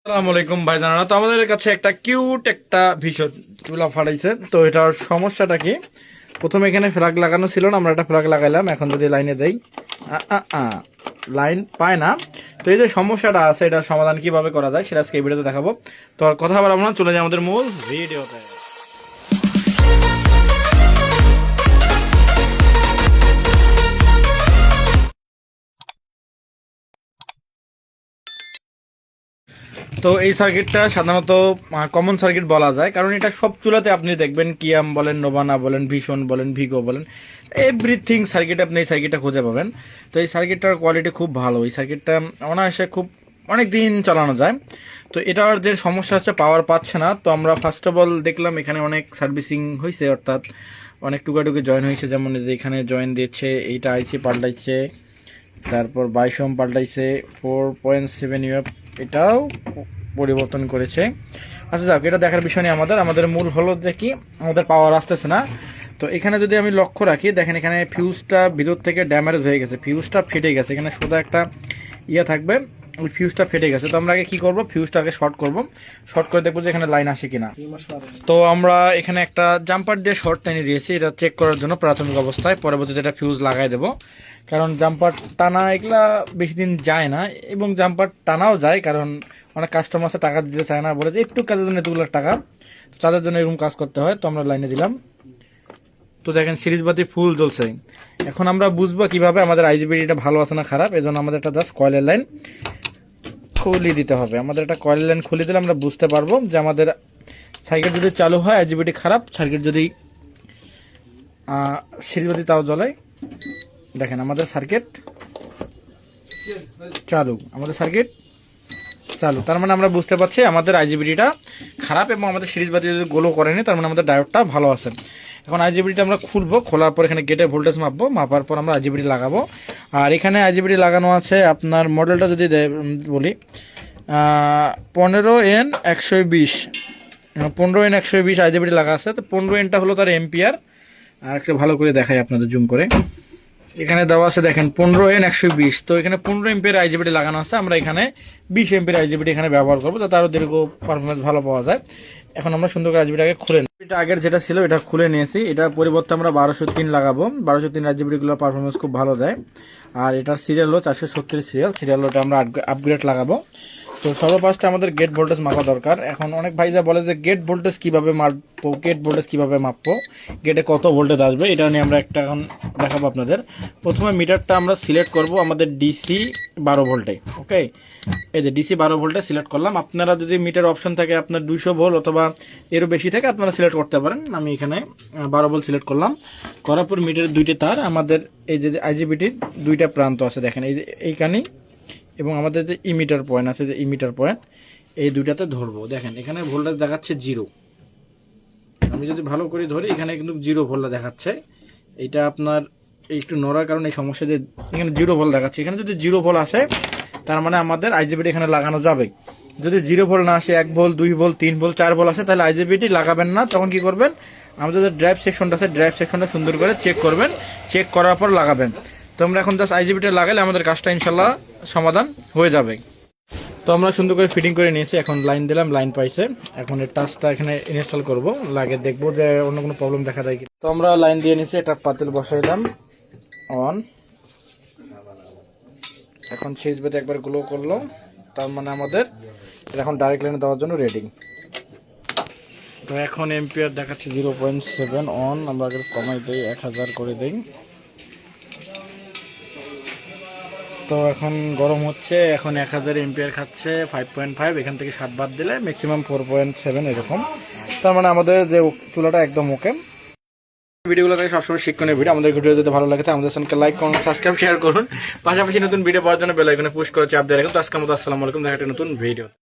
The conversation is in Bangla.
আসসালামু আলাইকুম ভাইজানারা। তো আমাদের কাছে একটা কিউট একটা ভীষণ চুলা ফাটাইছে। তো এটার সমস্যাটা কি, প্রথমে এখানে ফ্ল্যাগ লাগানো ছিল না, আমরা একটা ফ্ল্যাগ লাগাইলাম। এখন যদি লাইনে দেই লাইন পায় না। তো এই যে সমস্যাটা আছে, এটার সমাধান কিভাবে করা যায় সেটা আজকে এই ভিডিওতে দেখাবো। তো আর কথা বলবো না, চলে যাই আমাদের মূল ভিডিওতে। তো এই সার্কিটটা সাধারণত কমন সার্কিট বলা যায়, কারণ এটা সব চুলাতে আপনি দেখবেন, কিয়াম বলেন, নোভানা বলেন, ভীষণ বলেন, ভিগো বলেন, এভরিথিং সার্কিট আপনি এই সার্কিটটা খুঁজে পাবেন। তো এই সার্কিটটার কোয়ালিটি খুব ভালো। এই সার্কিটটা অনায়াসে খুব অনেক দিন চালানো যায়। তো এটার যে সমস্যা হচ্ছে, পাওয়ার পাচ্ছে না। তো আমরা ফার্স্ট অফ অল দেখলাম এখানে অনেক সার্ভিসিং হয়েছে, অর্থাৎ অনেক টুকাটুকি জয়েন হয়েছে। যেমন যে এখানে জয়েন দিচ্ছে, এইটা আইসি পাল্টাইছে, তারপর 22 ওহম পাল্টাইছে, 4.7 ইউএফ এটাও পরিবর্তন করেছে। আচ্ছা যাক, এটা দেখার বিষয় নেই। আমাদের মূল হলো যে কি, আমাদের পাওয়ার আসতেছে না। তো এখানে যদি আমি লক্ষ্য রাখি, দেখেন এখানে ফিউজটা ভিতর থেকে ড্যামেজ হয়ে গেছে, ফিউজটা ফেটে গেছে। এখানে সোজা একটা থাকবে, ওই ফিউজটা ফেটে গেছে। তো আমরা আগে কী করবো, ফিউজটাকে শর্ট করব, শর্ট করে দেখবো যে এখানে লাইন আসে কিনা। তো আমরা এখানে একটা জাম্পার দিয়ে শর্ট টেনে দিয়েছি, এটা চেক করার জন্য প্রাথমিক অবস্থায়। পরবর্তীতে এটা ফিউজ লাগাই দেবো, কারণ জাম্পার টানা এগুলা বেশি দিন যায় না, এবং জাম্পার টানাও যায় কারণ অনেক কাস্টমার আছে টাকা দিতে চায় না, বলে যে একটু কাজের জন্য এতগুলো টাকা, তো তাদের জন্য এরকম কাজ করতে হয়। তো আমরা লাইনে দিলাম। তো দেখেন সিরিজ বাতি ফুল জ্বলছে। এখন আমরা বুঝবো কিভাবে আমাদের আইজিবিটিটা ভালো আছে না খারাপ। এই জন্য আমাদের একটা জাস্ট কয়েলের লাইন খুলে দিতে হবে। আমাদের একটা কয়েলের লাইন খুলে দিলে আমরা বুঝতে পারবো যে আমাদের সার্কিট যদি চালু হয় আইজিবিটি খারাপ, সার্কিট যদি সিরিজ বাতি তাও জ্বলে। দেখেন আমাদের সার্কিট চালু, তার মানে আমরা বুঝতে পারছি আমাদের আইজিবিটিটা খারাপ, এবং আমাদের সিরিজ বাতি যদি গোলও করেনি, তার মানে আমাদের ডায়োডটা ভালো আছে। এখন আইজিবিটিটা আমরা খুলবো, খোলার পর এখানে গেটে ভোল্টেজ মাপবো, মাপার পর আমরা আইজিবিটি লাগাবো। আর এখানে আইজিবিটি লাগানো আছে, আপনার মডেলটা যদি বলি 15N120, 15N120 আইজিবিটি লাগা আছে। তো 15N হলো তার এম্পিয়ার। আর একটু ভালো করে দেখাই আপনাদের জুম করে, এখানে দেওয়া আছে দেখেন 15N120। তো এখানে 15 এম্পিয়ার আইজিবিটি লাগানো আছে। আমরা এখানে 20 এম্পিয়ার আইজিবিটি এখানে ব্যবহার করবো, যাতে আরও দীর্ঘ পারফরমেন্স ভালো পাওয়া যায়। এখন আমরা সুন্দর করে আইজিবিটাকে খুলে নিই। এটা আগের যেটা ছিল এটা খুলে নিয়েছি, এটার পরিবর্তে আমরা 1203 লাগাবো। 1203 আইজিবিটিগুলোর পারফরমেন্স খুব ভালো দেয়। আর এটার সিরিয়াল হলো 436 সিরিয়াল ওটা আমরা আপগ্রেড লাগাবো। তো সর্বপ্রথম আমাদের গেট ভোল্টেজ মাপা দরকার। এখন অনেক ভাইরা বলে যে গেট ভোল্টেজ কিভাবে মাপবো, গেটে কত ভোল্টেজ আসবে, এটা নিয়ে আমরা একটা এখন দেখাবো আপনাদের। প্রথমে মিটারটা আমরা সিলেক্ট করব আমাদের ডিসি 12 ভোল্টে। ওকে, এই যে ডিসি 12 ভোল্টে সিলেক্ট করলাম। আপনারা যদি মিটার অপশন থাকে আপনার 200 ভোল্ট অথবা এরও বেশি থাকে, আপনারা সিলেক্ট করতে পারেন। আমি এখানে 12 ভোল্ট সিলেক্ট করলাম। করার পর মিটারের দুইটা তার, আমাদের এই যে আইজিবিটির দুইটা প্রান্ত আছে দেখেন, এইখানেই, এবং আমাদের যে ইমিটার পয়েন্ট আছে, যে ইমিটার পয়েন্ট, এই দুইটাতে ধরবো। দেখেন এখানে ভোল্টেজ দেখাচ্ছে 0। আমি যদি ভালো করে ধরি, এখানে কিন্তু 0 ভোল্ট দেখাচ্ছে। এইটা আপনার একটু নড়ার কারণে এই সমস্যা, যে এখানে 0 ভোল্ট দেখাচ্ছে। এখানে যদি 0 ভোল্ট আসে, তার মানে আমাদের আইজিবিটি এখানে লাগানো যাবে। যদি 0 ভোল্ট না আসে, 1 ভোল্ট, 2 ভোল্ট, 3 ভোল্ট, 4 ভোল্ট আসে, তাহলে আইজিবিটি লাগাবেন না। তখন কি করবেন, আমাদের যে ড্রাইভ সেকশনটা আছে, ড্রাইভ সেকশনটা সুন্দর করে চেক করবেন, চেক করার পর লাগাবেন। তো আমরা এখন জাস্ট আইজিবিটি লাগালে আমাদের কাজটা ইনশাল্লাহ সমাধান হয়ে যাবে। তো আমরা সুন্দর করে ফিটিং করে নিয়েছি। এখন লাইন দিলাম, লাইন পাইছে। এখন এর টাচটা এখানে ইনস্টল করব, লাগে দেখবো যে অন্য কোনো প্রবলেম দেখা যায় কি। তো আমরা লাইন দিয়ে নিয়েছি, এটা পাতিল বসাইলাম অন। এখন সুইচ বাতি একবার গ্লো করলো, তার মানে আমাদের এখন ডাইরেক্ট লাইনে দেওয়ার জন্য রেডি। তো এখন এম্পিয়ার দেখাচ্ছে 0.7 অন। আমরা আগে কমাই দিই, 1000 করে দিই। তো এখন গরম হচ্ছে, এখন 1000 এম্পিয়ার খাচ্ছে 5.5, এখান থেকে 7 বাদ দিলে ম্যাক্সিমাম 4.7 এরকম। তার মানে আমাদের যে চুলাটা একদম ওকে। ভিডিওগুলো থেকে সবসময় শিক্ষণীয় ভিডিও। আমাদের ভিডিও যদি ভালো লাগে আমাদের চ্যানেলকে লাইক করুন, সাবস্ক্রাইব, শেয়ার করুন। পাশাপাশি নতুন ভিডিও পাওয়ার জন্য বেল আইকনে পুশ করে চাপ দিয়ে রাখুন। তো আজকের মতো আসসালামু আলাইকুম, দেখা একটা নতুন ভিডিও।